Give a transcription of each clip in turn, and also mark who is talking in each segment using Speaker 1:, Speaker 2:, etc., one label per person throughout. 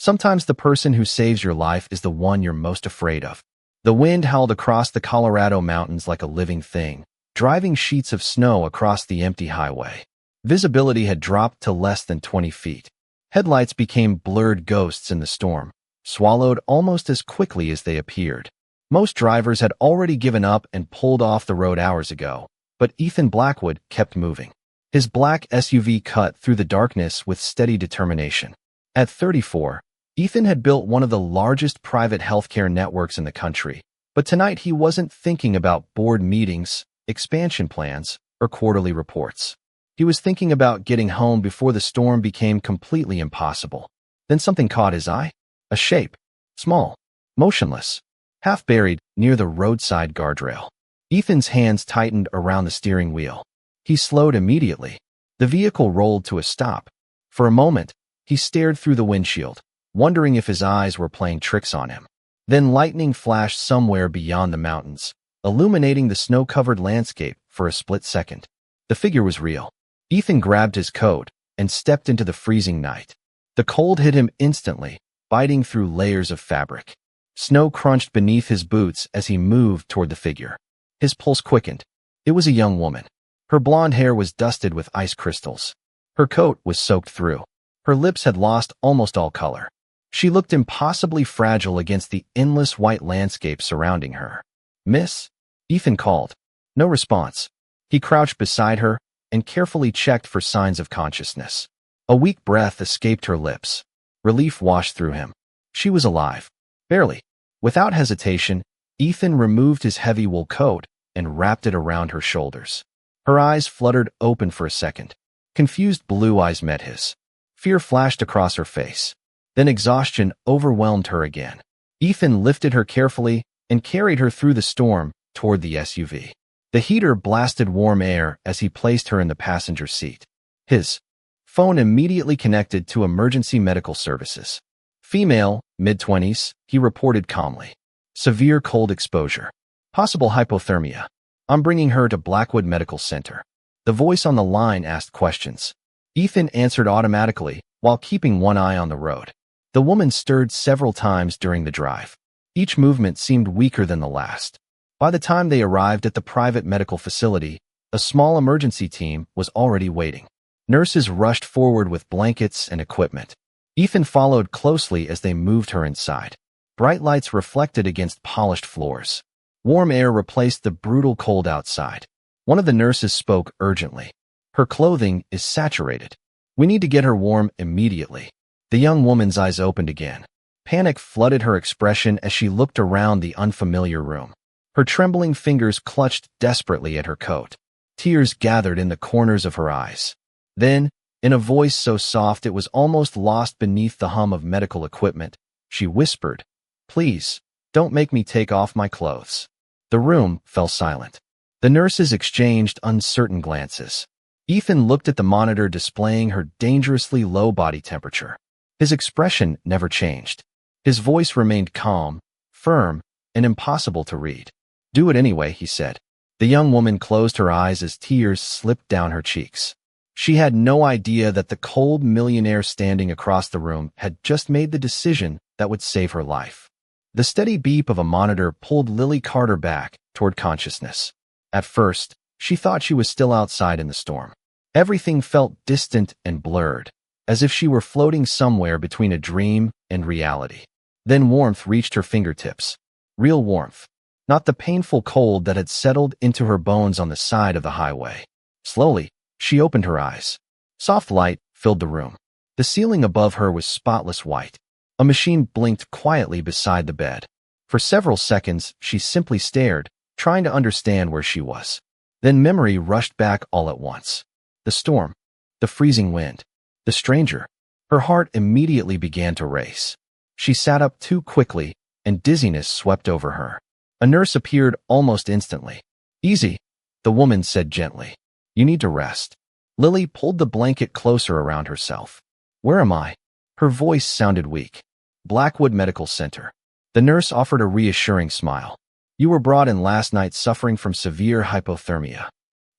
Speaker 1: Sometimes the person who saves your life is the one you're most afraid of. The wind howled across the Colorado mountains like a living thing, driving sheets of snow across the empty highway. Visibility had dropped to less than 20 feet. Headlights became blurred ghosts in the storm, swallowed almost as quickly as they appeared. Most drivers had already given up and pulled off the road hours ago, but Ethan Blackwood kept moving. His black SUV cut through the darkness with steady determination. At 34, Ethan had built one of the largest private healthcare networks in the country, but tonight he wasn't thinking about board meetings, expansion plans, or quarterly reports. He was thinking about getting home before the storm became completely impossible. Then something caught his eye. A shape, small, motionless, half buried near the roadside guardrail. Ethan's hands tightened around the steering wheel. He slowed immediately. The vehicle rolled to a stop. For a moment, he stared through the windshield, wondering if his eyes were playing tricks on him. Then lightning flashed somewhere beyond the mountains, illuminating the snow-covered landscape for a split second. The figure was real. Ethan grabbed his coat and stepped into the freezing night. The cold hit him instantly, biting through layers of fabric. Snow crunched beneath his boots as he moved toward the figure. His pulse quickened. It was a young woman. Her blonde hair was dusted with ice crystals. Her coat was soaked through. Her lips had lost almost all color. She looked impossibly fragile against the endless white landscape surrounding her. "Miss?" Ethan called. No response. He crouched beside her and carefully checked for signs of consciousness. A weak breath escaped her lips. Relief washed through him. She was alive. Barely. Without hesitation, Ethan removed his heavy wool coat and wrapped it around her shoulders. Her eyes fluttered open for a second. Confused blue eyes met his. Fear flashed across her face. Then exhaustion overwhelmed her again. Ethan lifted her carefully and carried her through the storm toward the SUV. The heater blasted warm air as he placed her in the passenger seat. His phone immediately connected to emergency medical services. "Female, mid-20s, he reported calmly. "Severe cold exposure. Possible hypothermia. I'm bringing her to Blackwood Medical Center." The voice on the line asked questions. Ethan answered automatically while keeping one eye on the road. The woman stirred several times during the drive. Each movement seemed weaker than the last. By the time they arrived at the private medical facility, a small emergency team was already waiting. Nurses rushed forward with blankets and equipment. Ethan followed closely as they moved her inside. Bright lights reflected against polished floors. Warm air replaced the brutal cold outside. One of the nurses spoke urgently. "Her clothing is saturated. We need to get her warm immediately." The young woman's eyes opened again. Panic flooded her expression as she looked around the unfamiliar room. Her trembling fingers clutched desperately at her coat. Tears gathered in the corners of her eyes. Then, in a voice so soft it was almost lost beneath the hum of medical equipment, she whispered, "Please, don't make me take off my clothes." The room fell silent. The nurses exchanged uncertain glances. Ethan looked at the monitor displaying her dangerously low body temperature. His expression never changed. His voice remained calm, firm, and impossible to read. "Do it anyway," he said. The young woman closed her eyes as tears slipped down her cheeks. She had no idea that the cold millionaire standing across the room had just made the decision that would save her life. The steady beep of a monitor pulled Lily Carter back toward consciousness. At first, she thought she was still outside in the storm. Everything felt distant and blurred, as if she were floating somewhere between a dream and reality. Then warmth reached her fingertips. Real warmth. Not the painful cold that had settled into her bones on the side of the highway. Slowly, she opened her eyes. Soft light filled the room. The ceiling above her was spotless white. A machine blinked quietly beside the bed. For several seconds, she simply stared, trying to understand where she was. Then memory rushed back all at once. The storm, the freezing wind, the stranger. Her heart immediately began to race. She sat up too quickly, and dizziness swept over her. A nurse appeared almost instantly. "Easy," the woman said gently. "You need to rest." Lily pulled the blanket closer around herself. "Where am I?" Her voice sounded weak. "Blackwood Medical Center." The nurse offered a reassuring smile. "You were brought in last night suffering from severe hypothermia."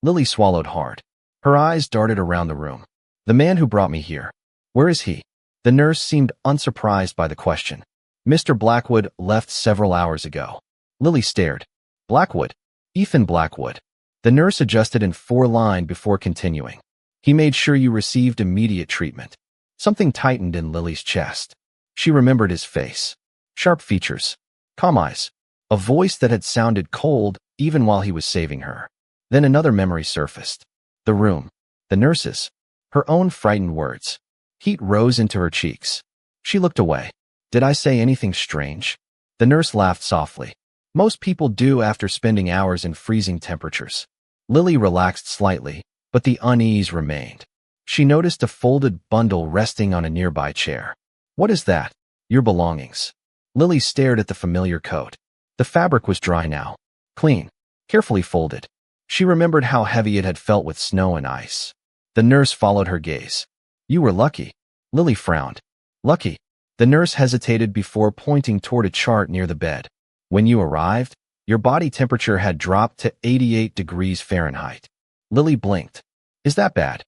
Speaker 1: Lily swallowed hard. Her eyes darted around the room. "The man who brought me here. Where is he?" The nurse seemed unsurprised by the question. Mr. Blackwood left several hours ago. Lily stared. Blackwood? Ethan Blackwood. The nurse adjusted in 4-line before continuing. He made sure you received immediate treatment. Something tightened in Lily's chest. She remembered his face. Sharp features. Calm eyes. A voice that had sounded cold even while he was saving her. Then another memory surfaced. The room. The nurses. Her own frightened words. Heat rose into her cheeks. She looked away. Did I say anything strange? The nurse laughed softly. Most people do after spending hours in freezing temperatures. Lily relaxed slightly, but the unease remained. She noticed a folded bundle resting on a nearby chair. What is that? Your belongings. Lily stared at the familiar coat. The fabric was dry now. Clean. Carefully folded. She remembered how heavy it had felt with snow and ice. The nurse followed her gaze. You were lucky. Lily frowned. Lucky. The nurse hesitated before pointing toward a chart near the bed. When you arrived, your body temperature had dropped to 88 degrees Fahrenheit. Lily blinked. Is that bad?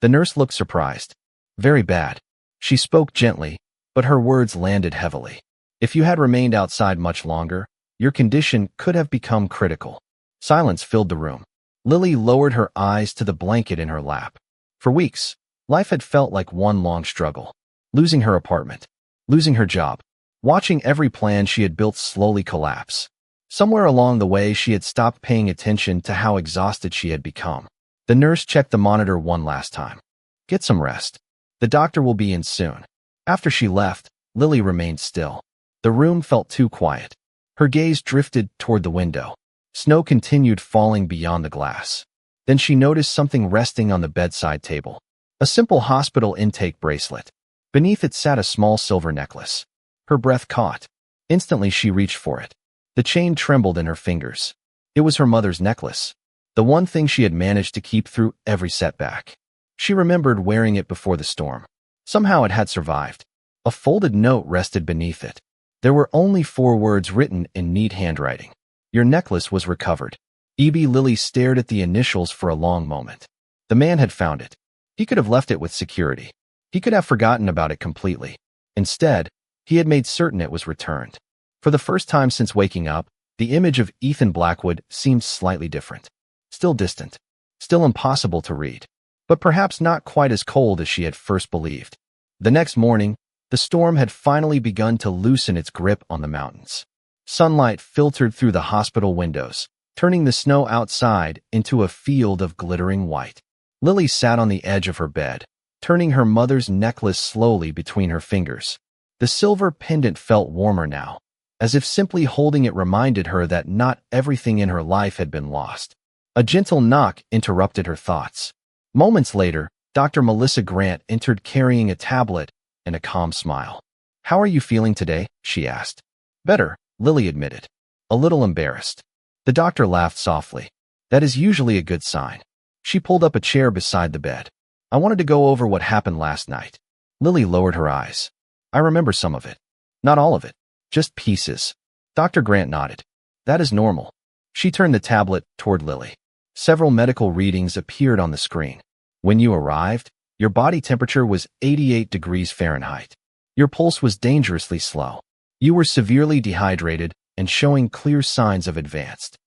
Speaker 1: The nurse looked surprised. Very bad. She spoke gently, but her words landed heavily. If you had remained outside much longer, your condition could have become critical. Silence filled the room. Lily lowered her eyes to the blanket in her lap. For weeks, life had felt like one long struggle. Losing her apartment. Losing her job. Watching every plan she had built slowly collapse. Somewhere along the way, she had stopped paying attention to how exhausted she had become. The nurse checked the monitor one last time. Get some rest. The doctor will be in soon. After she left, Lily remained still. The room felt too quiet. Her gaze drifted toward the window. Snow continued falling beyond the glass. Then she noticed something resting on the bedside table. A simple hospital intake bracelet. Beneath it sat a small silver necklace. Her breath caught. Instantly she reached for it. The chain trembled in her fingers. It was her mother's necklace. The one thing she had managed to keep through every setback. She remembered wearing it before the storm. Somehow it had survived. A folded note rested beneath it. There were only 4 words written in neat handwriting. Your necklace was recovered. E.B. Lily stared at the initials for a long moment. The man had found it. He could have left it with security. He could have forgotten about it completely. Instead, he had made certain it was returned. For the first time since waking up, the image of Ethan Blackwood seemed slightly different. Still distant. Still impossible to read. But perhaps not quite as cold as she had first believed. The next morning, the storm had finally begun to loosen its grip on the mountains. Sunlight filtered through the hospital windows, turning the snow outside into a field of glittering white. Lily sat on the edge of her bed, turning her mother's necklace slowly between her fingers. The silver pendant felt warmer now, as if simply holding it reminded her that not everything in her life had been lost. A gentle knock interrupted her thoughts. Moments later, Dr. Melissa Grant entered carrying a tablet and a calm smile. How are you feeling today? She asked. Better, Lily admitted. A little embarrassed. The doctor laughed softly. That is usually a good sign. She pulled up a chair beside the bed. I wanted to go over what happened last night. Lily lowered her eyes. I remember some of it. Not all of it. Just pieces. Dr. Grant nodded. That is normal. She turned the tablet toward Lily. Several medical readings appeared on the screen. When you arrived, your body temperature was 88 degrees Fahrenheit. Your pulse was dangerously slow. You were severely dehydrated and showing clear signs of advanced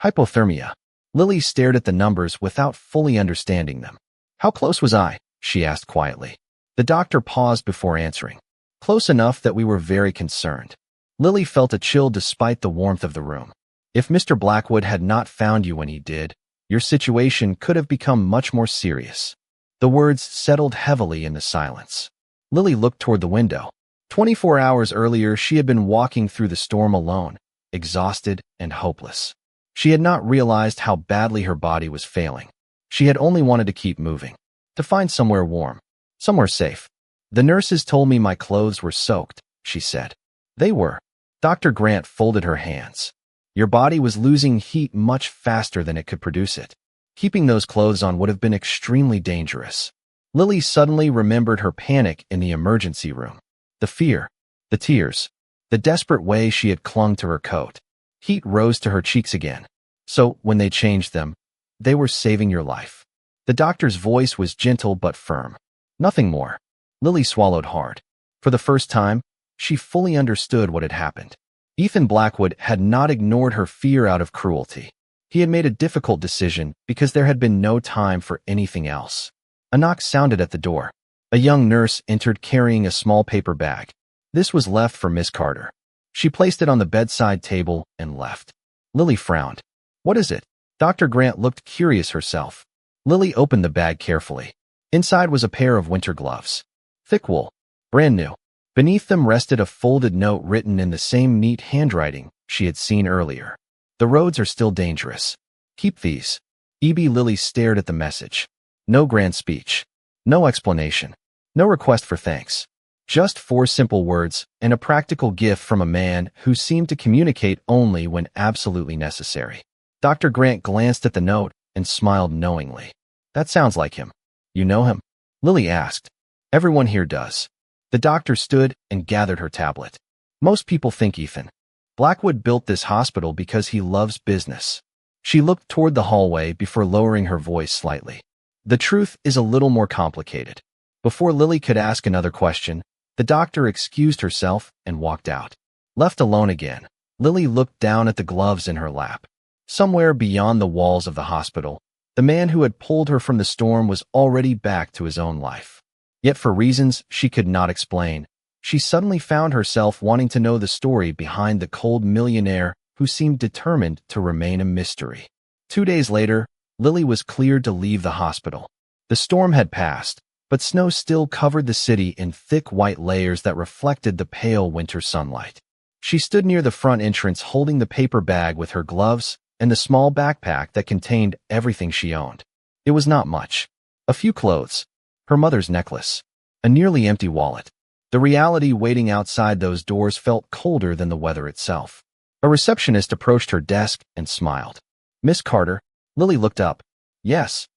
Speaker 1: hypothermia. Lily stared at the numbers without fully understanding them. How close was I? She asked quietly. The doctor paused before answering. Close enough that we were very concerned. Lily felt a chill despite the warmth of the room. If Mr. Blackwood had not found you when he did, your situation could have become much more serious. The words settled heavily in the silence. Lily looked toward the window. 24 hours earlier, she had been walking through the storm alone, exhausted and hopeless. She had not realized how badly her body was failing. She had only wanted to keep moving, to find somewhere warm, somewhere safe. The nurses told me my clothes were soaked, she said. They were. Dr. Grant folded her hands. Your body was losing heat much faster than it could produce it. Keeping those clothes on would have been extremely dangerous. Lily suddenly remembered her panic in the emergency room. The fear, the tears, the desperate way she had clung to her coat. Heat rose to her cheeks again. So, when they changed them, they were saving your life. The doctor's voice was gentle but firm. Nothing more. Lily swallowed hard. For the first time, she fully understood what had happened. Ethan Blackwood had not ignored her fear out of cruelty. He had made a difficult decision because there had been no time for anything else. A knock sounded at the door. A young nurse entered carrying a small paper bag. This was left for Miss Carter. She placed it on the bedside table and left. Lily frowned. What is it? Dr. Grant looked curious herself. Lily opened the bag carefully. Inside was a pair of winter gloves. Thick wool. Brand new. Beneath them rested a folded note written in the same neat handwriting she had seen earlier. The roads are still dangerous. Keep these. E.B. Lily stared at the message. No grand speech. No explanation. No request for thanks. Just 4 simple words and a practical gift from a man who seemed to communicate only when absolutely necessary. Dr. Grant glanced at the note and smiled knowingly. That sounds like him. You know him? Lily asked. Everyone here does. The doctor stood and gathered her tablet. Most people think Ethan Blackwood built this hospital because he loves business. She looked toward the hallway before lowering her voice slightly. The truth is a little more complicated. Before Lily could ask another question, the doctor excused herself and walked out. Left alone again, Lily looked down at the gloves in her lap. Somewhere beyond the walls of the hospital, the man who had pulled her from the storm was already back to his own life. Yet for reasons she could not explain, she suddenly found herself wanting to know the story behind the cold millionaire who seemed determined to remain a mystery. 2 days later, Lily was cleared to leave the hospital. The storm had passed, but snow still covered the city in thick white layers that reflected the pale winter sunlight. She stood near the front entrance holding the paper bag with her gloves and the small backpack that contained everything she owned. It was not much. A few clothes, her mother's necklace, a nearly empty wallet. The reality waiting outside those doors felt colder than the weather itself. A receptionist approached her desk and smiled. Miss Carter? Lily looked up. Yes.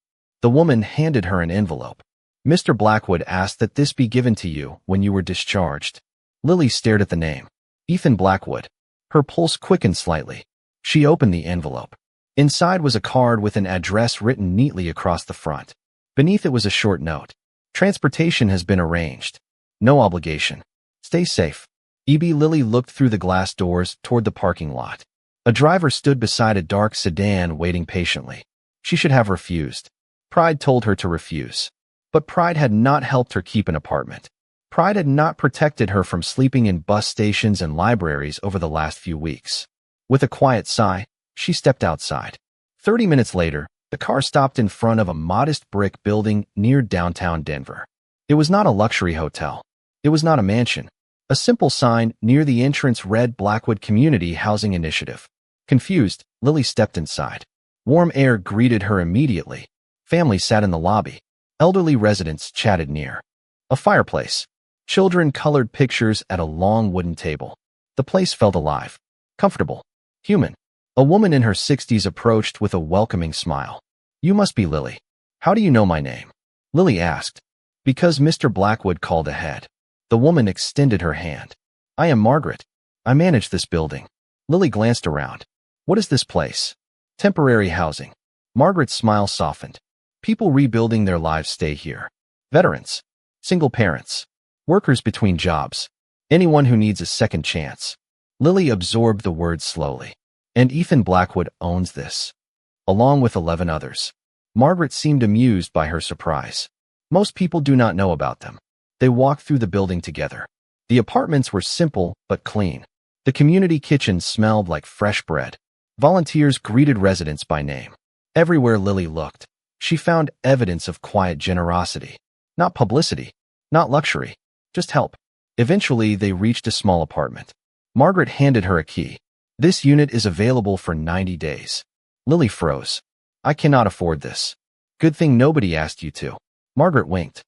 Speaker 1: The woman handed her an envelope. Mr. Blackwood asked that this be given to you when you were discharged. Lily stared at the name. Ethan Blackwood. Her pulse quickened slightly. She opened the envelope. Inside was a card with an address written neatly across the front. Beneath it was a short note. Transportation has been arranged. No obligation. Stay safe. E.B. Lily looked through the glass doors toward the parking lot. A driver stood beside a dark sedan waiting patiently. She should have refused. Pride told her to refuse. But pride had not helped her keep an apartment. Pride had not protected her from sleeping in bus stations and libraries over the last few weeks. With a quiet sigh, she stepped outside. 30 minutes later, the car stopped in front of a modest brick building near downtown Denver. It was not a luxury hotel. It was not a mansion. A simple sign near the entrance read Blackwood Community Housing Initiative. Confused, Lily stepped inside. Warm air greeted her immediately. Families sat in the lobby. Elderly residents chatted near a fireplace. Children colored pictures at a long wooden table. The place felt alive, comfortable, human. A woman in her 60s approached with a welcoming smile. You must be Lily. How do you know my name? Lily asked. Because Mr. Blackwood called ahead. The woman extended her hand. I am Margaret. I manage this building. Lily glanced around. What is this place? Temporary housing. Margaret's smile softened. People rebuilding their lives stay here. Veterans. Single parents. Workers between jobs. Anyone who needs a second chance. Lily absorbed the words slowly. And Ethan Blackwood owns this. Along with 11 others. Margaret seemed amused by her surprise. Most people do not know about them. They walked through the building together. The apartments were simple but clean. The community kitchen smelled like fresh bread. Volunteers greeted residents by name. Everywhere Lily looked, she found evidence of quiet generosity. Not publicity, not luxury, just help. Eventually, they reached a small apartment. Margaret handed her a key. This unit is available for 90 days. Lily froze. I cannot afford this. Good thing nobody asked you to. Margaret winked.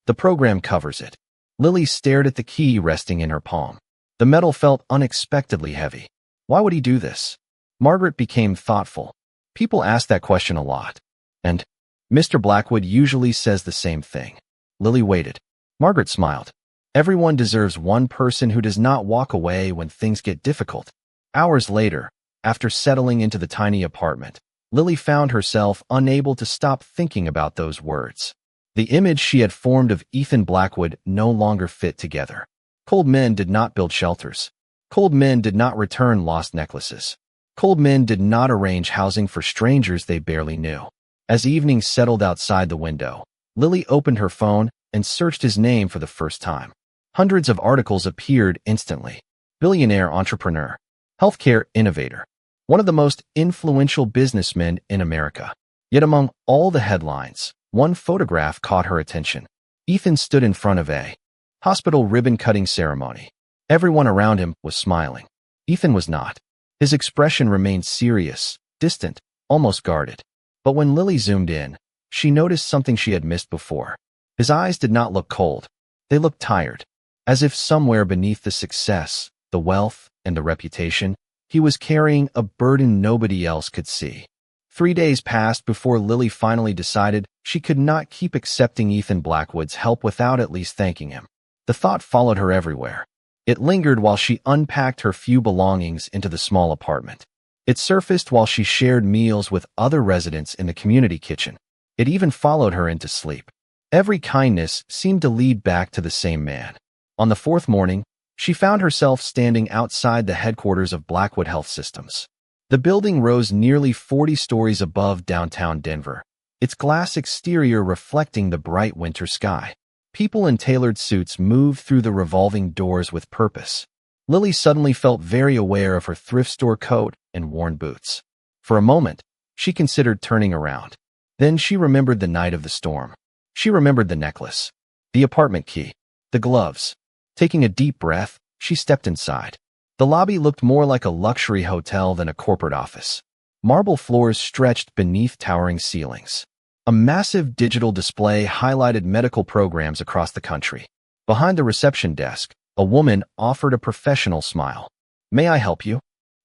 Speaker 1: The program covers it. Lily stared at the key resting in her palm. The metal felt unexpectedly heavy. Why would he do this? Margaret became thoughtful. People ask that question a lot. And Mr. Blackwood usually says the same thing. Lily waited. Margaret smiled. Everyone deserves one person who does not walk away when things get difficult. Hours later, after settling into the tiny apartment, Lily found herself unable to stop thinking about those words. The image she had formed of Ethan Blackwood no longer fit together. Cold men did not build shelters. Cold men did not return lost necklaces. Cold men did not arrange housing for strangers they barely knew. As evening settled outside the window, Lily opened her phone and searched his name for the first time. Hundreds of articles appeared instantly. Billionaire entrepreneur. Healthcare innovator. One of the most influential businessmen in America. Yet among all the headlines, one photograph caught her attention. Ethan stood in front of a hospital ribbon-cutting ceremony. Everyone around him was smiling. Ethan was not. His expression remained serious, distant, almost guarded. But when Lily zoomed in, she noticed something she had missed before. His eyes did not look cold. They looked tired, as if somewhere beneath the success, the wealth, and the reputation, he was carrying a burden nobody else could see. 3 days passed before Lily finally decided she could not keep accepting Ethan Blackwood's help without at least thanking him. The thought followed her everywhere. It lingered while she unpacked her few belongings into the small apartment. It surfaced while she shared meals with other residents in the community kitchen. It even followed her into sleep. Every kindness seemed to lead back to the same man. On the 4th morning, she found herself standing outside the headquarters of Blackwood Health Systems. The building rose nearly 40 stories above downtown Denver, its glass exterior reflecting the bright winter sky. People in tailored suits moved through the revolving doors with purpose. Lily suddenly felt very aware of her thrift store coat and worn boots. For a moment, she considered turning around. Then she remembered the night of the storm. She remembered the necklace, the apartment key, the gloves. Taking a deep breath, she stepped inside. The lobby looked more like a luxury hotel than a corporate office. Marble floors stretched beneath towering ceilings. A massive digital display highlighted medical programs across the country. Behind the reception desk, a woman offered a professional smile. "May I help you?"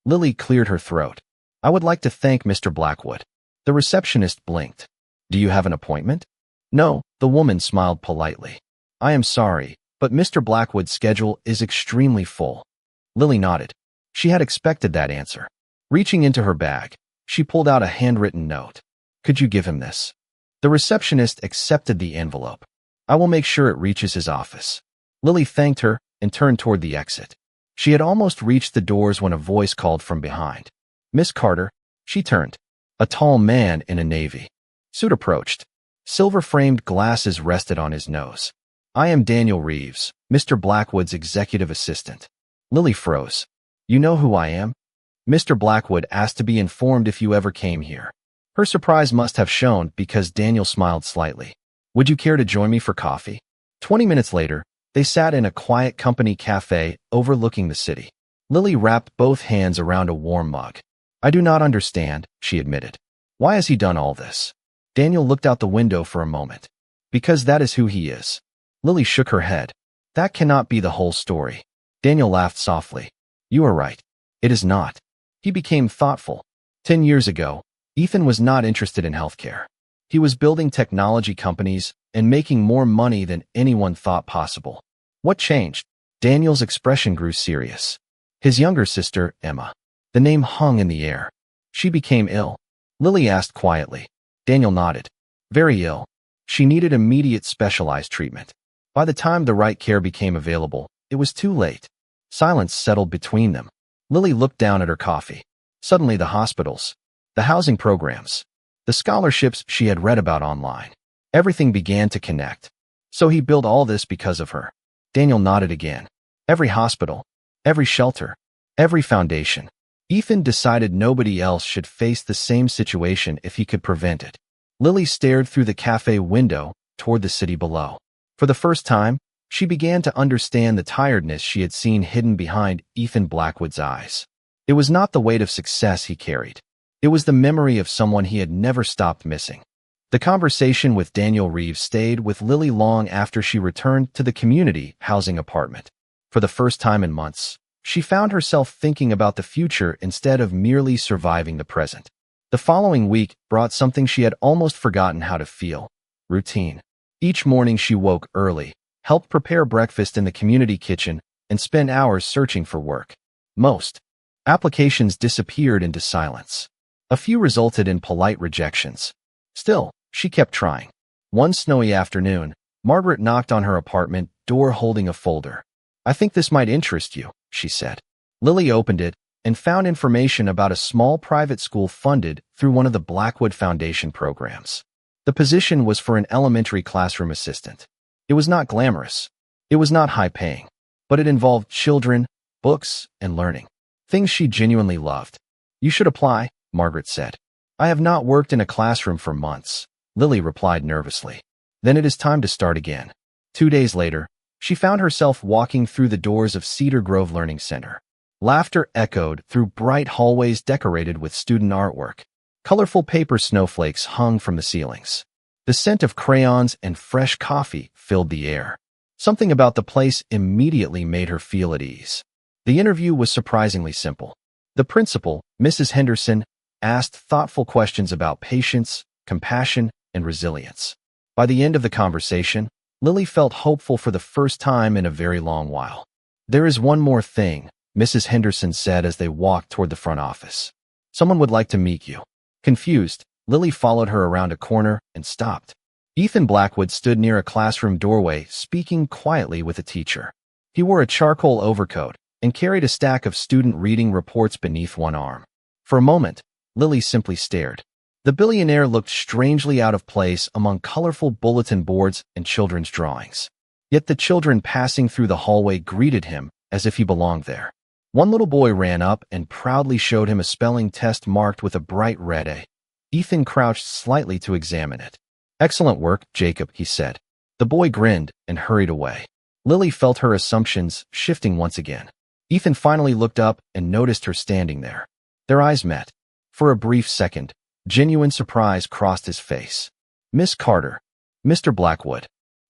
Speaker 1: Lily cleared her throat. "I would like to thank Mr. Blackwood." The receptionist blinked. "Do you have an appointment?" "No," the woman smiled politely. "I am sorry, but Mr. Blackwood's schedule is extremely full." Lily nodded. She had expected that answer. Reaching into her bag, she pulled out a handwritten note. "Could you give him this?" The receptionist accepted the envelope. "I will make sure it reaches his office." Lily thanked her and turned toward the exit. She had almost reached the doors when a voice called from behind. "Miss Carter." She turned. A tall man in a navy suit approached. Silver-framed glasses rested on his nose. "I am Daniel Reeves, Mr. Blackwood's executive assistant." Lily froze. "You know who I am?" "Mr. Blackwood asked to be informed if you ever came here." Her surprise must have shown because Daniel smiled slightly. "Would you care to join me for coffee?" 20 minutes later, they sat in a quiet company cafe overlooking the city. Lily wrapped both hands around a warm mug. "I do not understand," she admitted. "Why has he done all this?" Daniel looked out the window for a moment. "Because that is who he is." Lily shook her head. "That cannot be the whole story." Daniel laughed softly. "You are right. It is not." He became thoughtful. 10 years ago, Ethan was not interested in healthcare. He was building technology companies and making more money than anyone thought possible. What changed? Daniel's expression grew serious. His younger sister, Emma. The name hung in the air. She became ill. Lily asked quietly. Daniel nodded. Very ill. She needed immediate specialized treatment. By the time the right care became available, it was too late. Silence settled between them. Lily looked down at her coffee. Suddenly the hospitals, the housing programs, the scholarships she had read about online. Everything began to connect. So he built all this because of her. Daniel nodded again. Every hospital, every shelter, every foundation. Ethan decided nobody else should face the same situation if he could prevent it. Lily stared through the cafe window toward the city below. For the first time, she began to understand the tiredness she had seen hidden behind Ethan Blackwood's eyes. It was not the weight of success he carried. It was the memory of someone he had never stopped missing. The conversation with Daniel Reeves stayed with Lily long after she returned to the community housing apartment. For the first time in months, she found herself thinking about the future instead of merely surviving the present. The following week brought something she had almost forgotten how to feel: routine. Each morning she woke early, helped prepare breakfast in the community kitchen, and spent hours searching for work. Most applications disappeared into silence. A few resulted in polite rejections. Still, she kept trying. One snowy afternoon, Margaret knocked on her apartment door holding a folder. I think this might interest you, she said. Lily opened it and found information about a small private school funded through one of the Blackwood Foundation programs. The position was for an elementary classroom assistant. It was not glamorous. It was not high-paying, but it involved children, books, and learning. Things she genuinely loved. You should apply, Margaret said. I have not worked in a classroom for months, Lily replied nervously. Then it is time to start again. 2 days later, she found herself walking through the doors of Cedar Grove Learning Center. Laughter echoed through bright hallways decorated with student artwork. Colorful paper snowflakes hung from the ceilings. The scent of crayons and fresh coffee filled the air. Something about the place immediately made her feel at ease. The interview was surprisingly simple. The principal, Mrs. Henderson, asked thoughtful questions about patience, compassion, and resilience. By the end of the conversation, Lily felt hopeful for the first time in a very long while. There is one more thing, Mrs. Henderson said as they walked toward the front office. Someone would like to meet you. Confused, Lily followed her around a corner and stopped. Ethan Blackwood stood near a classroom doorway, speaking quietly with a teacher. He wore a charcoal overcoat and carried a stack of student reading reports beneath one arm. For a moment, Lily simply stared. The billionaire looked strangely out of place among colorful bulletin boards and children's drawings. Yet the children passing through the hallway greeted him as if he belonged there. One little boy ran up and proudly showed him a spelling test marked with a bright red A. Ethan crouched slightly to examine it. Excellent work, Jacob, he said. The boy grinned and hurried away. Lily felt her assumptions shifting once again. Ethan finally looked up and noticed her standing there. Their eyes met. For a brief second, genuine surprise crossed his face. Miss Carter, Mr. Blackwood.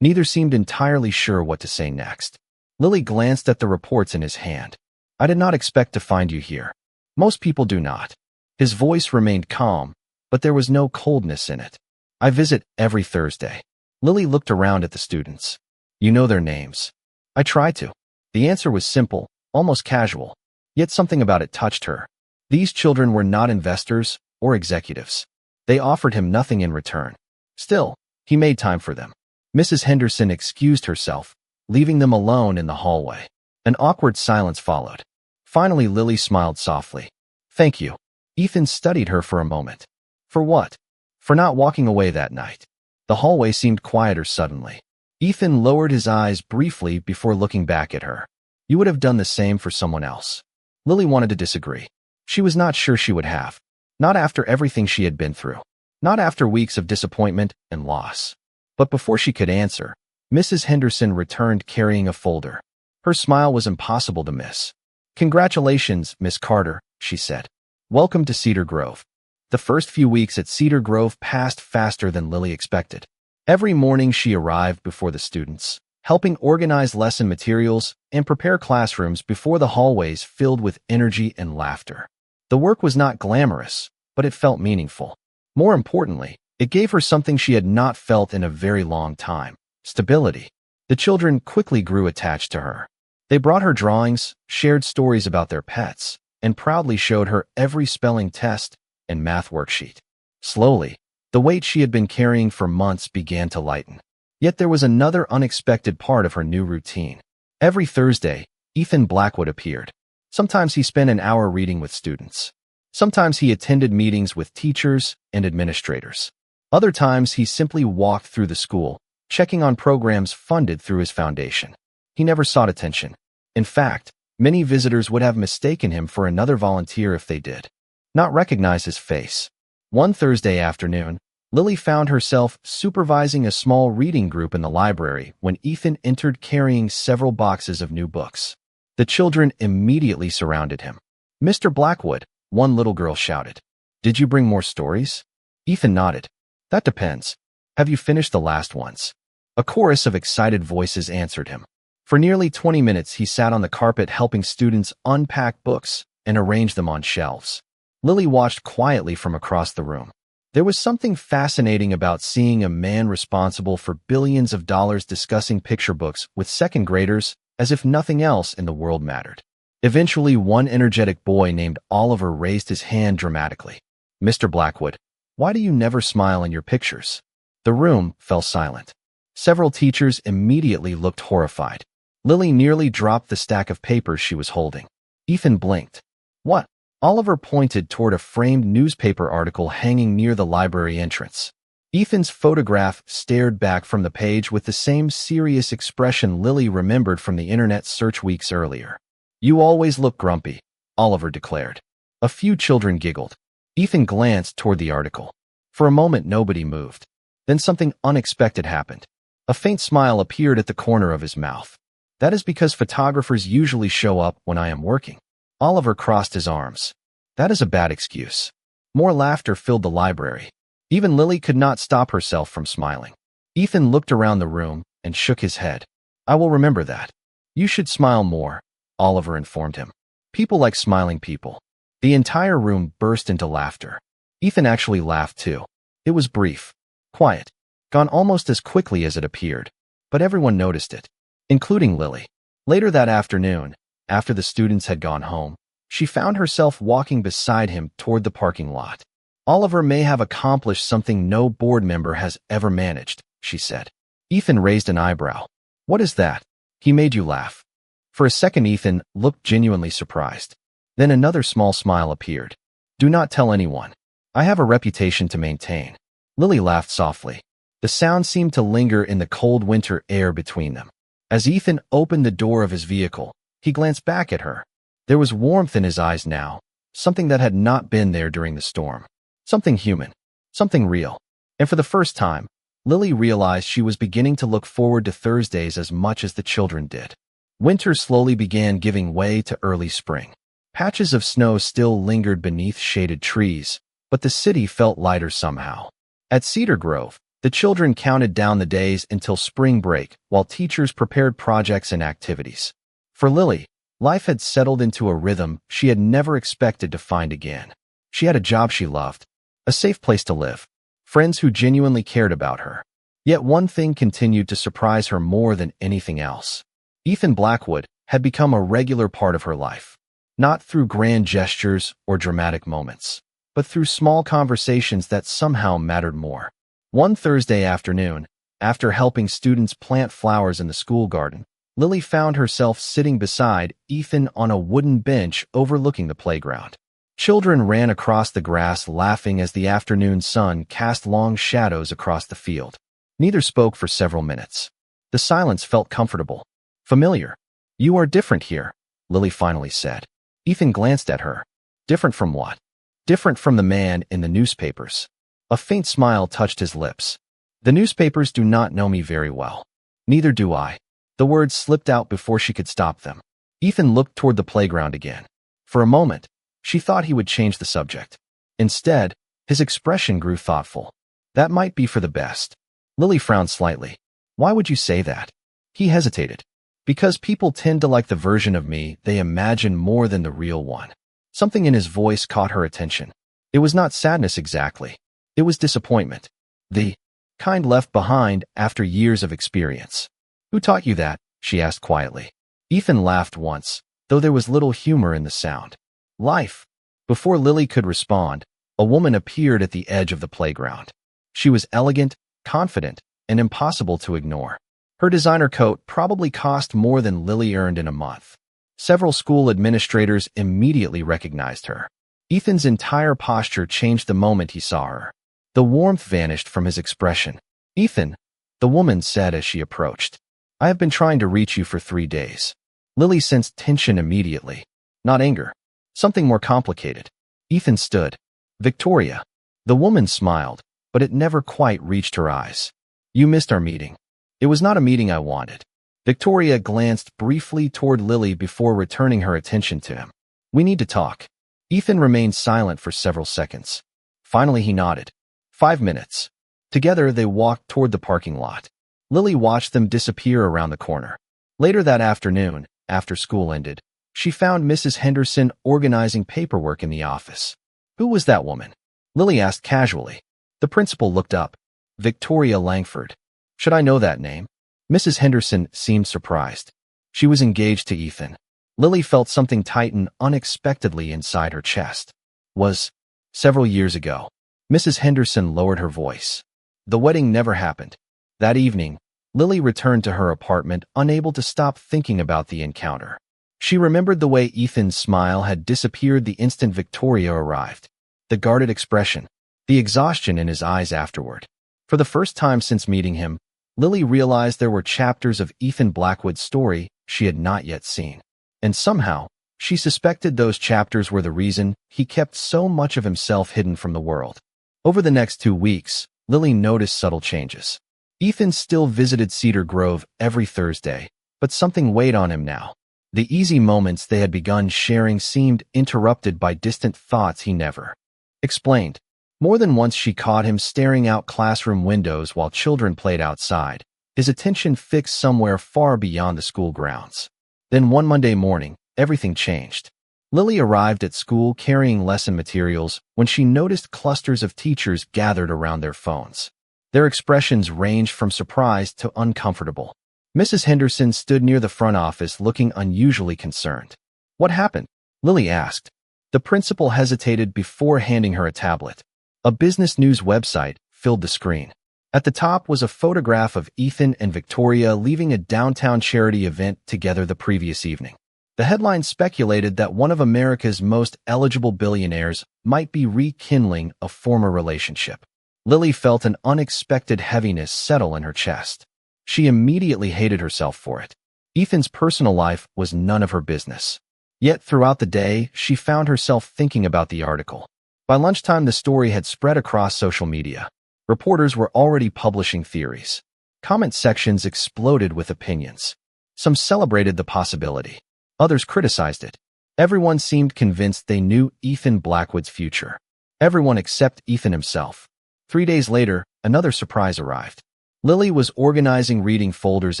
Speaker 1: Neither seemed entirely sure what to say next. Lily glanced at the reports in his hand. I did not expect to find you here. Most people do not. His voice remained calm, but there was no coldness in it. I visit every Thursday. Lily looked around at the students. You know their names. I try to. The answer was simple, almost casual. Yet something about it touched her. These children were not investors or executives. They offered him nothing in return. Still, he made time for them. Mrs. Henderson excused herself, leaving them alone in the hallway. An awkward silence followed. Finally, Lily smiled softly. Thank you. Ethan studied her for a moment. For what? For not walking away that night. The hallway seemed quieter suddenly. Ethan lowered his eyes briefly before looking back at her. You would have done the same for someone else. Lily wanted to disagree. She was not sure she would have. Not after everything she had been through. Not after weeks of disappointment and loss. But before she could answer, Mrs. Henderson returned carrying a folder. Her smile was impossible to miss. Congratulations, Miss Carter, she said. Welcome to Cedar Grove. The first few weeks at Cedar Grove passed faster than Lily expected. Every morning she arrived before the students, helping organize lesson materials and prepare classrooms before the hallways filled with energy and laughter. The work was not glamorous, but it felt meaningful. More importantly, it gave her something she had not felt in a very long time: stability. The children quickly grew attached to her. They brought her drawings, shared stories about their pets, and proudly showed her every spelling test and math worksheet. Slowly, the weight she had been carrying for months began to lighten. Yet there was another unexpected part of her new routine. Every Thursday, Ethan Blackwood appeared. Sometimes he spent an hour reading with students. Sometimes he attended meetings with teachers and administrators. Other times he simply walked through the school, checking on programs funded through his foundation. He never sought attention. In fact, many visitors would have mistaken him for another volunteer if they did not recognize his face. One Thursday afternoon, Lily found herself supervising a small reading group in the library when Ethan entered carrying several boxes of new books. The children immediately surrounded him. Mr. Blackwood, one little girl shouted. Did you bring more stories? Ethan nodded. That depends. Have you finished the last ones? A chorus of excited voices answered him. For nearly 20 minutes, he sat on the carpet helping students unpack books and arrange them on shelves. Lily watched quietly from across the room. There was something fascinating about seeing a man responsible for billions of dollars discussing picture books with second graders as if nothing else in the world mattered. Eventually, one energetic boy named Oliver raised his hand dramatically. Mr. Blackwood, why do you never smile in your pictures? The room fell silent. Several teachers immediately looked horrified. Lily nearly dropped the stack of papers she was holding. Ethan blinked. What? Oliver pointed toward a framed newspaper article hanging near the library entrance. Ethan's photograph stared back from the page with the same serious expression Lily remembered from the internet search weeks earlier. You always look grumpy, Oliver declared. A few children giggled. Ethan glanced toward the article. For a moment, nobody moved. Then something unexpected happened. A faint smile appeared at the corner of his mouth. That is because photographers usually show up when I am working. Oliver crossed his arms. That is a bad excuse. More laughter filled the library. Even Lily could not stop herself from smiling. Ethan looked around the room and shook his head. I will remember that. You should smile more, Oliver informed him. People like smiling people. The entire room burst into laughter. Ethan actually laughed too. It was brief, quiet, gone almost as quickly as it appeared. But everyone noticed it, including Lily. Later that afternoon, after the students had gone home, she found herself walking beside him toward the parking lot. Oliver may have accomplished something no board member has ever managed, she said. Ethan raised an eyebrow. What is that? He made you laugh. For a second, Ethan looked genuinely surprised. Then another small smile appeared. Do not tell anyone. I have a reputation to maintain. Lily laughed softly. The sound seemed to linger in the cold winter air between them. As Ethan opened the door of his vehicle, he glanced back at her. There was warmth in his eyes now, something that had not been there during the storm. Something human, something real. And for the first time, Lily realized she was beginning to look forward to Thursdays as much as the children did. Winter slowly began giving way to early spring. Patches of snow still lingered beneath shaded trees, but the city felt lighter somehow. At Cedar Grove, the children counted down the days until spring break while teachers prepared projects and activities. For Lily, life had settled into a rhythm she had never expected to find again. She had a job she loved, a safe place to live, friends who genuinely cared about her. Yet one thing continued to surprise her more than anything else. Ethan Blackwood had become a regular part of her life. Not through grand gestures or dramatic moments, but through small conversations that somehow mattered more. One Thursday afternoon, after helping students plant flowers in the school garden, Lily found herself sitting beside Ethan on a wooden bench overlooking the playground. Children ran across the grass laughing as the afternoon sun cast long shadows across the field. Neither spoke for several minutes. The silence felt comfortable, familiar. You are different here, Lily finally said. Ethan glanced at her. Different from what? Different from the man in the newspapers. A faint smile touched his lips. The newspapers do not know me very well. Neither do I. The words slipped out before she could stop them. Ethan looked toward the playground again. For a moment, she thought he would change the subject. Instead, his expression grew thoughtful. That might be for the best. Lily frowned slightly. Why would you say that? He hesitated. Because people tend to like the version of me they imagine more than the real one. Something in his voice caught her attention. It was not sadness exactly. It was disappointment. The kind left behind after years of experience. Who taught you that? She asked quietly. Ethan laughed once, though there was little humor in the sound. Life. Before Lily could respond, a woman appeared at the edge of the playground. She was elegant, confident, and impossible to ignore. Her designer coat probably cost more than Lily earned in a month. Several school administrators immediately recognized her. Ethan's entire posture changed the moment he saw her. The warmth vanished from his expression. Ethan, the woman said as she approached. I have been trying to reach you for 3 days. Lily sensed tension immediately. Not anger. Something more complicated. Ethan stood. Victoria. The woman smiled, but it never quite reached her eyes. You missed our meeting. It was not a meeting I wanted. Victoria glanced briefly toward Lily before returning her attention to him. We need to talk. Ethan remained silent for several seconds. Finally, he nodded. 5 minutes. Together, they walked toward the parking lot. Lily watched them disappear around the corner. Later that afternoon, after school ended, she found Mrs. Henderson organizing paperwork in the office. Who was that woman? Lily asked casually. The principal looked up. Victoria Langford. Should I know that name? Mrs. Henderson seemed surprised. She was engaged to Ethan. Lily felt something tighten unexpectedly inside her chest. Was several years ago. Mrs. Henderson lowered her voice. The wedding never happened. That evening, Lily returned to her apartment, unable to stop thinking about the encounter. She remembered the way Ethan's smile had disappeared the instant Victoria arrived, the guarded expression, the exhaustion in his eyes afterward. For the first time since meeting him, Lily realized there were chapters of Ethan Blackwood's story she had not yet seen. And somehow, she suspected those chapters were the reason he kept so much of himself hidden from the world. Over the next 2 weeks, Lily noticed subtle changes. Ethan still visited Cedar Grove every Thursday, but something weighed on him now. The easy moments they had begun sharing seemed interrupted by distant thoughts he never explained. More than once she caught him staring out classroom windows while children played outside, his attention fixed somewhere far beyond the school grounds. Then one Monday morning, everything changed. Lily arrived at school carrying lesson materials when she noticed clusters of teachers gathered around their phones. Their expressions ranged from surprise to uncomfortable. Mrs. Henderson stood near the front office looking unusually concerned. "What happened?" Lily asked. The principal hesitated before handing her a tablet. A business news website filled the screen. At the top was a photograph of Ethan and Victoria leaving a downtown charity event together the previous evening. The headline speculated that one of America's most eligible billionaires might be rekindling a former relationship. Lily felt an unexpected heaviness settle in her chest. She immediately hated herself for it. Ethan's personal life was none of her business. Yet throughout the day, she found herself thinking about the article. By lunchtime, the story had spread across social media. Reporters were already publishing theories. Comment sections exploded with opinions. Some celebrated the possibility. Others criticized it. Everyone seemed convinced they knew Ethan Blackwood's future. Everyone except Ethan himself. 3 days later, another surprise arrived. Lily was organizing reading folders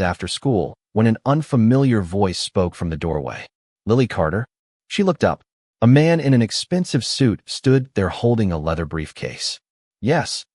Speaker 1: after school when an unfamiliar voice spoke from the doorway. "Lily Carter?" She looked up. A man in an expensive suit stood there holding a leather briefcase. "Yes.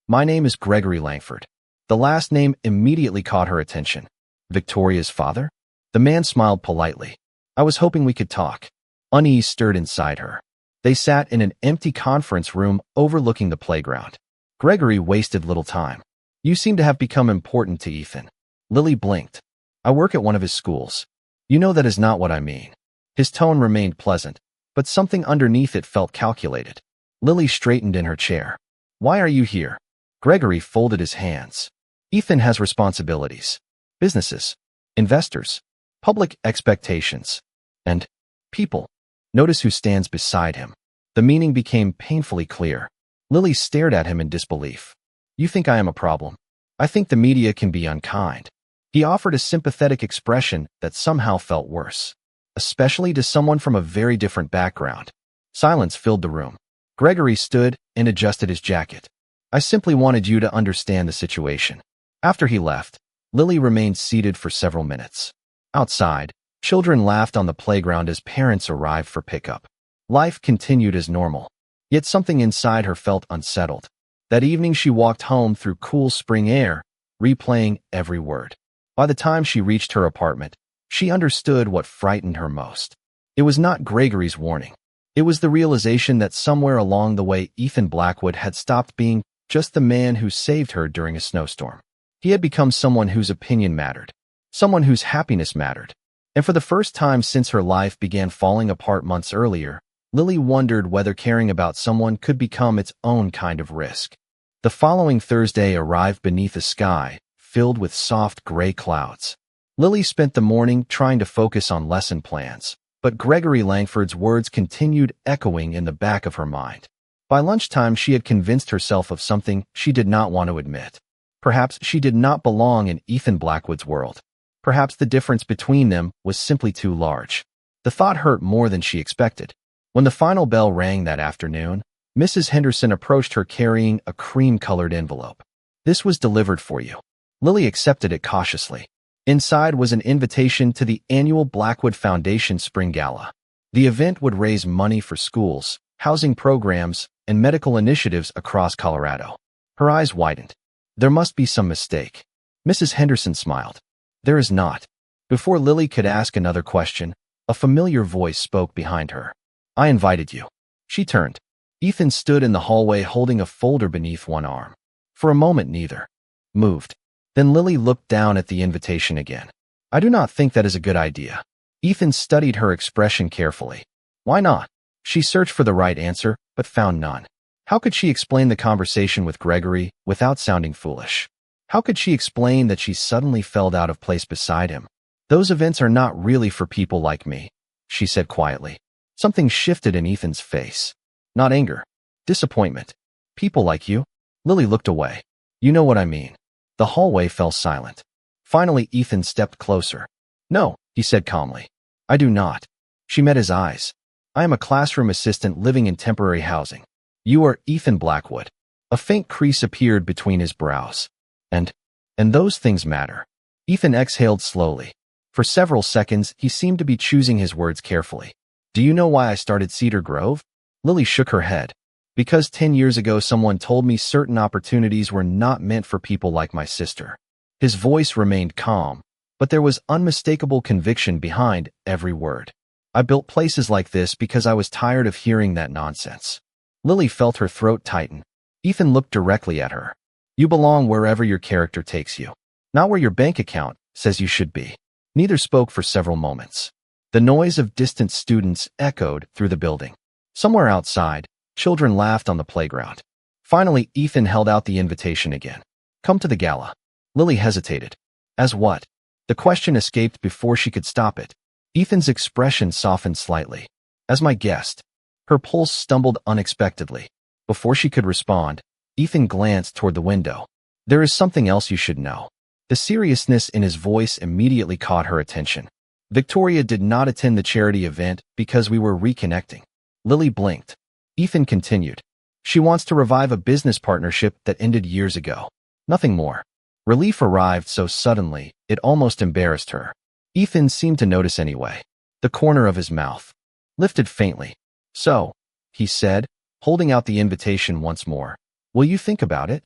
Speaker 1: My name is Gregory Langford." The last name immediately caught her attention. "Victoria's father?" The man smiled politely. "I was hoping we could talk." Unease stirred inside her. They sat in an empty conference room overlooking the playground. Gregory wasted little time. "You seem to have become important to Ethan." Lily blinked. "I work at one of his schools." "You know that is not what I mean." His tone remained pleasant, but something underneath it felt calculated. Lily straightened in her chair. "Why are you here?" Gregory folded his hands. "Ethan has responsibilities. Businesses, investors, public expectations, and people." Notice who stands beside him. The meaning became painfully clear. Lily stared at him in disbelief. "You think I am a problem?" "I think the media can be unkind." He offered a sympathetic expression that somehow felt worse, especially to someone from a very different background. Silence filled the room. Gregory stood and adjusted his jacket. "I simply wanted you to understand the situation." After he left, Lily remained seated for several minutes. Outside, children laughed on the playground as parents arrived for pickup. Life continued as normal. Yet something inside her felt unsettled. That evening she walked home through cool spring air, replaying every word. By the time she reached her apartment, she understood what frightened her most. It was not Gregory's warning. It was the realization that somewhere along the way Ethan Blackwood had stopped being just the man who saved her during a snowstorm. He had become someone whose opinion mattered, someone whose happiness mattered. And for the first time since her life began falling apart months earlier, Lily wondered whether caring about someone could become its own kind of risk. The following Thursday arrived beneath a sky filled with soft gray clouds. Lily spent the morning trying to focus on lesson plans, but Gregory Langford's words continued echoing in the back of her mind. By lunchtime, she had convinced herself of something she did not want to admit. Perhaps she did not belong in Ethan Blackwood's world. Perhaps the difference between them was simply too large. The thought hurt more than she expected. When the final bell rang that afternoon, Mrs. Henderson approached her carrying a cream-colored envelope. "This was delivered for you." Lily accepted it cautiously. Inside was an invitation to the annual Blackwood Foundation Spring Gala. The event would raise money for schools, housing programs, and medical initiatives across Colorado. Her eyes widened. There must be some mistake. Mrs. Henderson smiled. "There is not." Before Lily could ask another question, a familiar voice spoke behind her. "I invited you." She turned. Ethan stood in the hallway holding a folder beneath one arm. For a moment, neither moved. Then Lily looked down at the invitation again. I do not think that is a good idea. Ethan studied her expression carefully. Why not? She searched for the right answer, but found none. How could she explain the conversation with Gregory without sounding foolish? How could she explain that she suddenly felt out of place beside him? Those events are not really for people like me, she said quietly. Something shifted in Ethan's face. Not anger. Disappointment. People like you? Lily looked away. You know what I mean. The hallway fell silent. Finally, Ethan stepped closer. No, he said calmly. I do not. She met his eyes. I am a classroom assistant living in temporary housing. You are Ethan Blackwood. A faint crease appeared between his brows. And those things matter. Ethan exhaled slowly. For several seconds, he seemed to be choosing his words carefully. Do you know why I started Cedar Grove? Lily shook her head. Because 10 years ago someone told me certain opportunities were not meant for people like my sister. His voice remained calm, but there was unmistakable conviction behind every word. I built places like this because I was tired of hearing that nonsense. Lily felt her throat tighten. Ethan looked directly at her. You belong wherever your character takes you, not where your bank account says you should be. Neither spoke for several moments. The noise of distant students echoed through the building. Somewhere outside, children laughed on the playground. Finally, Ethan held out the invitation again. Come to the gala. Lily hesitated. As what? The question escaped before she could stop it. Ethan's expression softened slightly. As my guest. Her pulse stumbled unexpectedly. Before she could respond, Ethan glanced toward the window. There is something else you should know. The seriousness in his voice immediately caught her attention. Victoria did not attend the charity event because we were reconnecting. Lily blinked. Ethan continued. She wants to revive a business partnership that ended years ago. Nothing more. Relief arrived so suddenly, it almost embarrassed her. Ethan seemed to notice anyway. The corner of his mouth lifted faintly. So, he said, holding out the invitation once more. Will you think about it?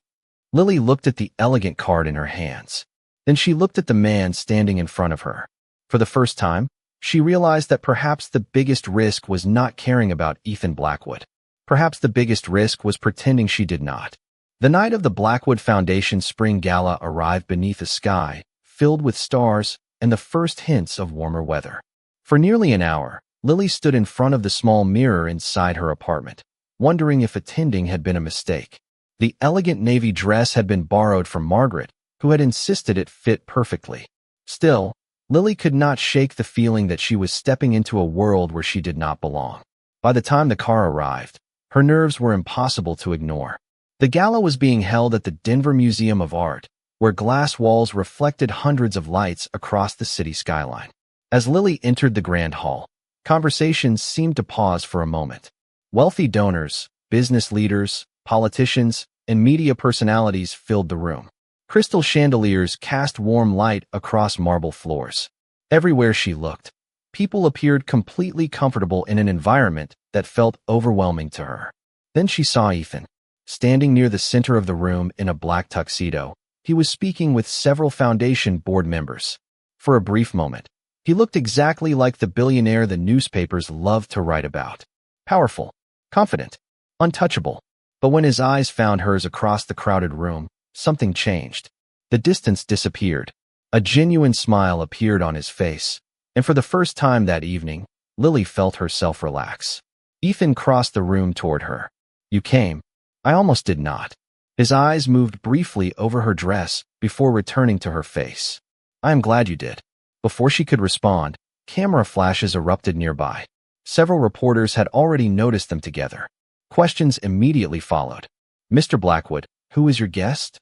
Speaker 1: Lily looked at the elegant card in her hands. Then she looked at the man standing in front of her. For the first time, she realized that perhaps the biggest risk was not caring about Ethan Blackwood. Perhaps the biggest risk was pretending she did not. The night of the Blackwood Foundation Spring Gala arrived beneath a sky filled with stars and the first hints of warmer weather. For nearly an hour, Lily stood in front of the small mirror inside her apartment, wondering if attending had been a mistake. The elegant navy dress had been borrowed from Margaret, who had insisted it fit perfectly. Still, Lily could not shake the feeling that she was stepping into a world where she did not belong. By the time the car arrived, her nerves were impossible to ignore. The gala was being held at the Denver Museum of Art, where glass walls reflected hundreds of lights across the city skyline. As Lily entered the grand hall, conversations seemed to pause for a moment. Wealthy donors, business leaders, politicians, and media personalities filled the room. Crystal chandeliers cast warm light across marble floors. Everywhere she looked, people appeared completely comfortable in an environment that felt overwhelming to her. Then she saw Ethan, standing near the center of the room in a black tuxedo. He was speaking with several foundation board members. For a brief moment, he looked exactly like the billionaire the newspapers loved to write about. Powerful, confident, untouchable. But when his eyes found hers across the crowded room, something changed. The distance disappeared. A genuine smile appeared on his face, and for the first time that evening, Lily felt herself relax. Ethan crossed the room toward her. You came. I almost did not. His eyes moved briefly over her dress before returning to her face. I am glad you did. Before she could respond, camera flashes erupted nearby. Several reporters had already noticed them together. Questions immediately followed. Mr. Blackwood, who is your guest?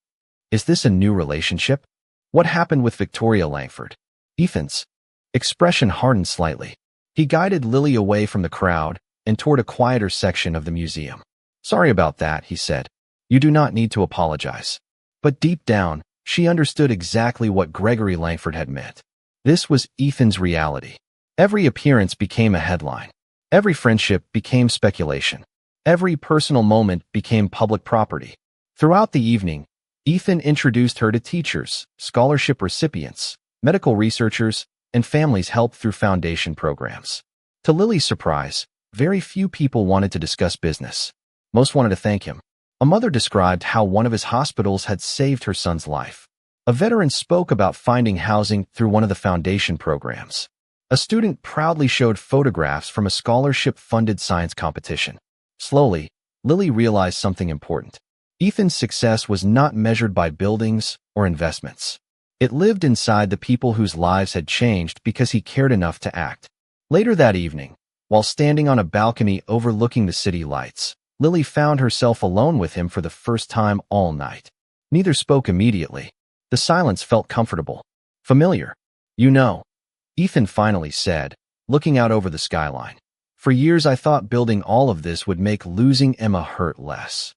Speaker 1: Is this a new relationship? What happened with Victoria Langford? Ethan's expression hardened slightly. He guided Lily away from the crowd and toward a quieter section of the museum. Sorry about that, he said. You do not need to apologize. But deep down, she understood exactly what Gregory Langford had meant. This was Ethan's reality. Every appearance became a headline. Every friendship became speculation. Every personal moment became public property. Throughout the evening, Ethan introduced her to teachers, scholarship recipients, medical researchers, and families helped through foundation programs. To Lily's surprise, very few people wanted to discuss business. Most wanted to thank him. A mother described how one of his hospitals had saved her son's life. A veteran spoke about finding housing through one of the foundation programs. A student proudly showed photographs from a scholarship-funded science competition. Slowly, Lily realized something important. Ethan's success was not measured by buildings or investments. It lived inside the people whose lives had changed because he cared enough to act. Later that evening, while standing on a balcony overlooking the city lights, Lily found herself alone with him for the first time all night. Neither spoke immediately. The silence felt comfortable, familiar. "You know," Ethan finally said, looking out over the skyline. "For years I thought building all of this would make losing Emma hurt less."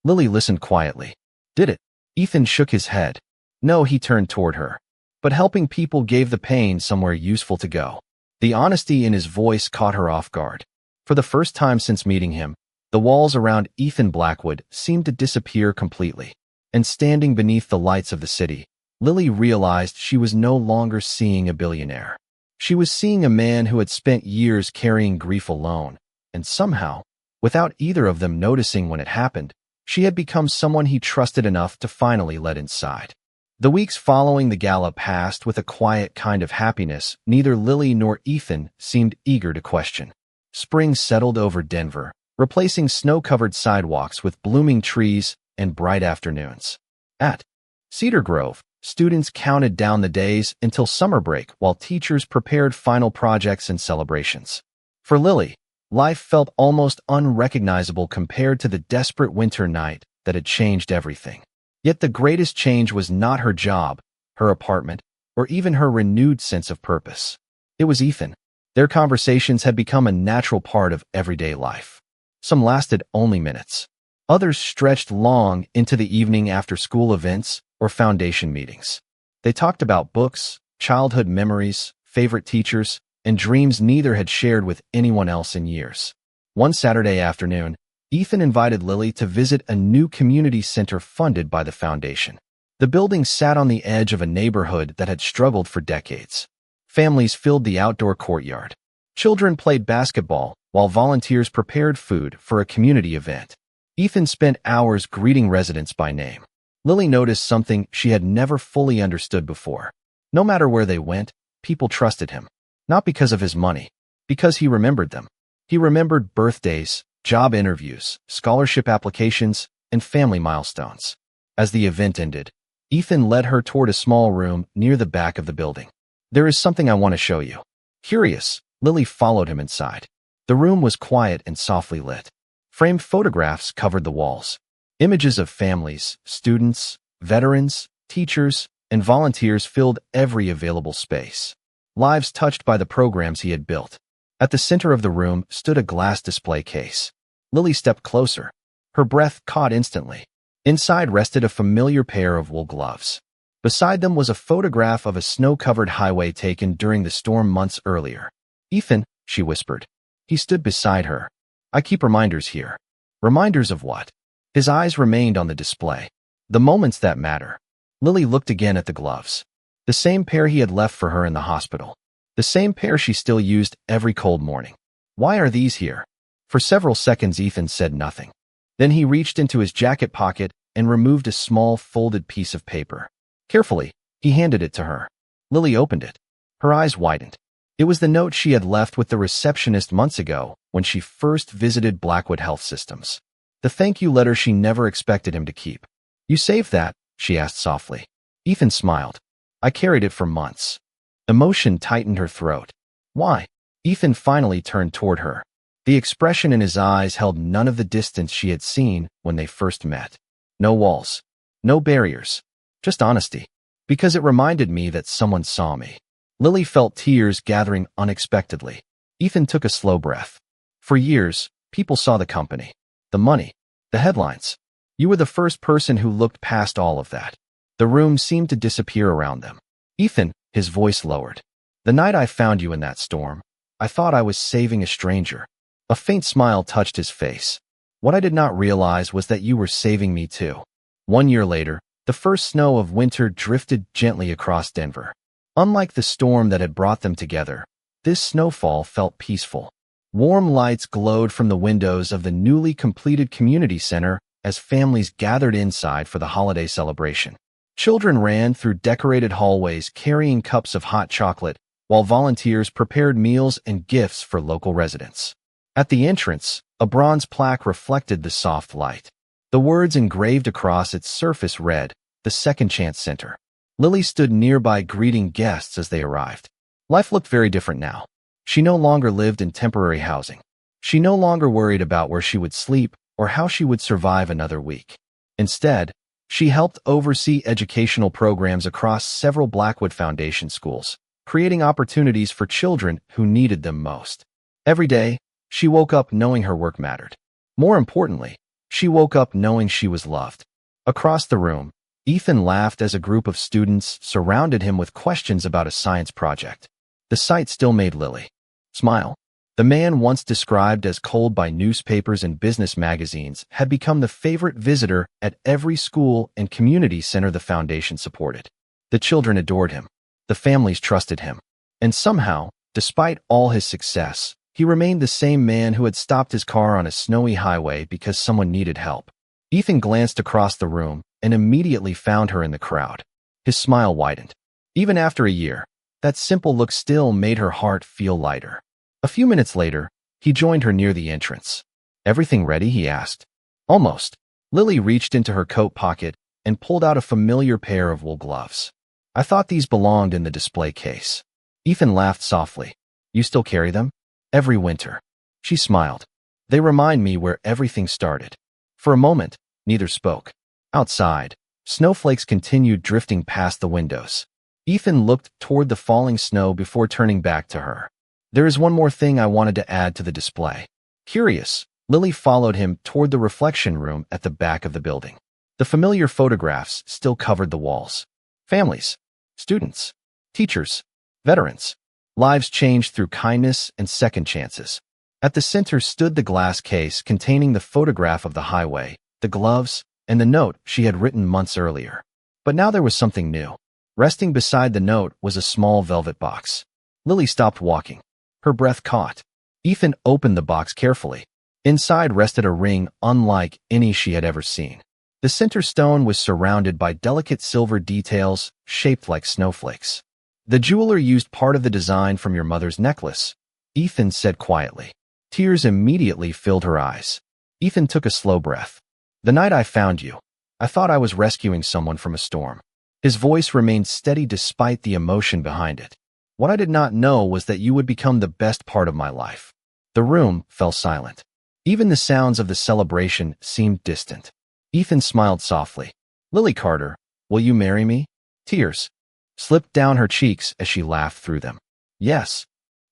Speaker 1: Lily listened quietly. "Did it?" Ethan shook his head. "No," he turned toward her. "But helping people gave the pain somewhere useful to go." The honesty in his voice caught her off guard. For the first time since meeting him, the walls around Ethan Blackwood seemed to disappear completely. And standing beneath the lights of the city, Lily realized she was no longer seeing a billionaire. She was seeing a man who had spent years carrying grief alone, and somehow, without either of them noticing when it happened, she had become someone he trusted enough to finally let inside. The weeks following the gala passed with a quiet kind of happiness neither Lily nor Ethan seemed eager to question. Spring settled over Denver, replacing snow-covered sidewalks with blooming trees and bright afternoons. At Cedar Grove, students counted down the days until summer break while teachers prepared final projects and celebrations. For Lily, life felt almost unrecognizable compared to the desperate winter night that had changed everything. Yet the greatest change was not her job, her apartment, or even her renewed sense of purpose. It was Ethan. Their conversations had become a natural part of everyday life. Some lasted only minutes. Others stretched long into the evening after school events or foundation meetings. They talked about books, childhood memories, favorite teachers, and dreams neither had shared with anyone else in years. One Saturday afternoon, Ethan invited Lily to visit a new community center funded by the foundation. The building sat on the edge of a neighborhood that had struggled for decades. Families filled the outdoor courtyard. Children played basketball, while volunteers prepared food for a community event. Ethan spent hours greeting residents by name. Lily noticed something she had never fully understood before. No matter where they went, people trusted him. Not because of his money, because he remembered them. He remembered birthdays, job interviews, scholarship applications, and family milestones. As the event ended, Ethan led her toward a small room near the back of the building. "There is something I want to show you." Curious, Lily followed him inside. The room was quiet and softly lit. Framed photographs covered the walls. Images of families, students, veterans, teachers, and volunteers filled every available space. Lives touched by the programs he had built. At the center of the room stood a glass display case. Lily stepped closer. Her breath caught instantly. Inside rested a familiar pair of wool gloves. Beside them was a photograph of a snow-covered highway taken during the storm months earlier. "Ethan," she whispered. He stood beside her. "I keep reminders here." "Reminders of what?" His eyes remained on the display. "The moments that matter." Lily looked again at the gloves. The same pair he had left for her in the hospital. The same pair she still used every cold morning. "Why are these here?" For several seconds Ethan said nothing. Then he reached into his jacket pocket and removed a small folded piece of paper. Carefully, he handed it to her. Lily opened it. Her eyes widened. It was the note she had left with the receptionist months ago when she first visited Blackwood Health Systems. The thank you letter she never expected him to keep. "You saved that?" she asked softly. Ethan smiled. "I carried it for months." Emotion tightened her throat. "Why?" Ethan finally turned toward her. The expression in his eyes held none of the distance she had seen when they first met. No walls. No barriers. Just honesty. "Because it reminded me that someone saw me." Lily felt tears gathering unexpectedly. Ethan took a slow breath. "For years, people saw the company, the money, the headlines. You were the first person who looked past all of that." The room seemed to disappear around them. "Ethan," his voice lowered. "The night I found you in that storm, I thought I was saving a stranger." A faint smile touched his face. "What I did not realize was that you were saving me too." 1 year later, the first snow of winter drifted gently across Denver. Unlike the storm that had brought them together, this snowfall felt peaceful. Warm lights glowed from the windows of the newly completed community center as families gathered inside for the holiday celebration. Children ran through decorated hallways carrying cups of hot chocolate, while volunteers prepared meals and gifts for local residents. At the entrance, a bronze plaque reflected the soft light. The words engraved across its surface read, "The Second Chance Center." Lily stood nearby greeting guests as they arrived. Life looked very different now. She no longer lived in temporary housing. She no longer worried about where she would sleep or how she would survive another week. Instead, she helped oversee educational programs across several Blackwood Foundation schools, creating opportunities for children who needed them most. Every day, she woke up knowing her work mattered. More importantly, she woke up knowing she was loved. Across the room, Ethan laughed as a group of students surrounded him with questions about a science project. The sight still made Lily smile. The man once described as cold by newspapers and business magazines had become the favorite visitor at every school and community center the foundation supported. The children adored him. The families trusted him. And somehow, despite all his success, he remained the same man who had stopped his car on a snowy highway because someone needed help. Ethan glanced across the room and immediately found her in the crowd. His smile widened. Even after a year, that simple look still made her heart feel lighter. A few minutes later, he joined her near the entrance. "Everything ready?" he asked. "Almost." Lily reached into her coat pocket and pulled out a familiar pair of wool gloves. "I thought these belonged in the display case." Ethan laughed softly. "You still carry them?" "Every winter." She smiled. "They remind me where everything started." For a moment, neither spoke. Outside, snowflakes continued drifting past the windows. Ethan looked toward the falling snow before turning back to her. "There is one more thing I wanted to add to the display." Curious, Lily followed him toward the reflection room at the back of the building. The familiar photographs still covered the walls. Families, students, teachers, veterans. Lives changed through kindness and second chances. At the center stood the glass case containing the photograph of the highway, the gloves, and the note she had written months earlier. But now there was something new. Resting beside the note was a small velvet box. Lily stopped walking. Her breath caught. Ethan opened the box carefully. Inside rested a ring unlike any she had ever seen. The center stone was surrounded by delicate silver details shaped like snowflakes. "The jeweler used part of the design from your mother's necklace," Ethan said quietly. Tears immediately filled her eyes. Ethan took a slow breath. "The night I found you, I thought I was rescuing someone from a storm." His voice remained steady despite the emotion behind it. "What I did not know was that you would become the best part of my life." The room fell silent. Even the sounds of the celebration seemed distant. Ethan smiled softly. "Lily Carter, will you marry me?" Tears slipped down her cheeks as she laughed through them. "Yes."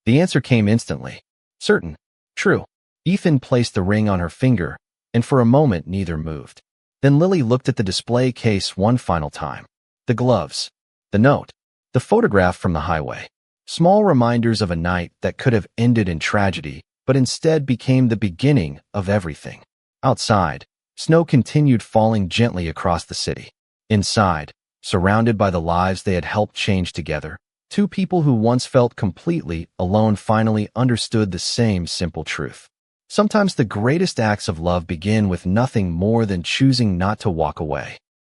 Speaker 1: The answer came instantly. "Certain." "True." Ethan placed the ring on her finger, and for a moment neither moved. Then Lily looked at the display case one final time. The gloves, the note, the photograph from the highway. Small reminders of a night that could have ended in tragedy, but instead became the beginning of everything. Outside, snow continued falling gently across the city. Inside, surrounded by the lives they had helped change together, two people who once felt completely alone finally understood the same simple truth. Sometimes the greatest acts of love begin with nothing more than choosing not to walk away.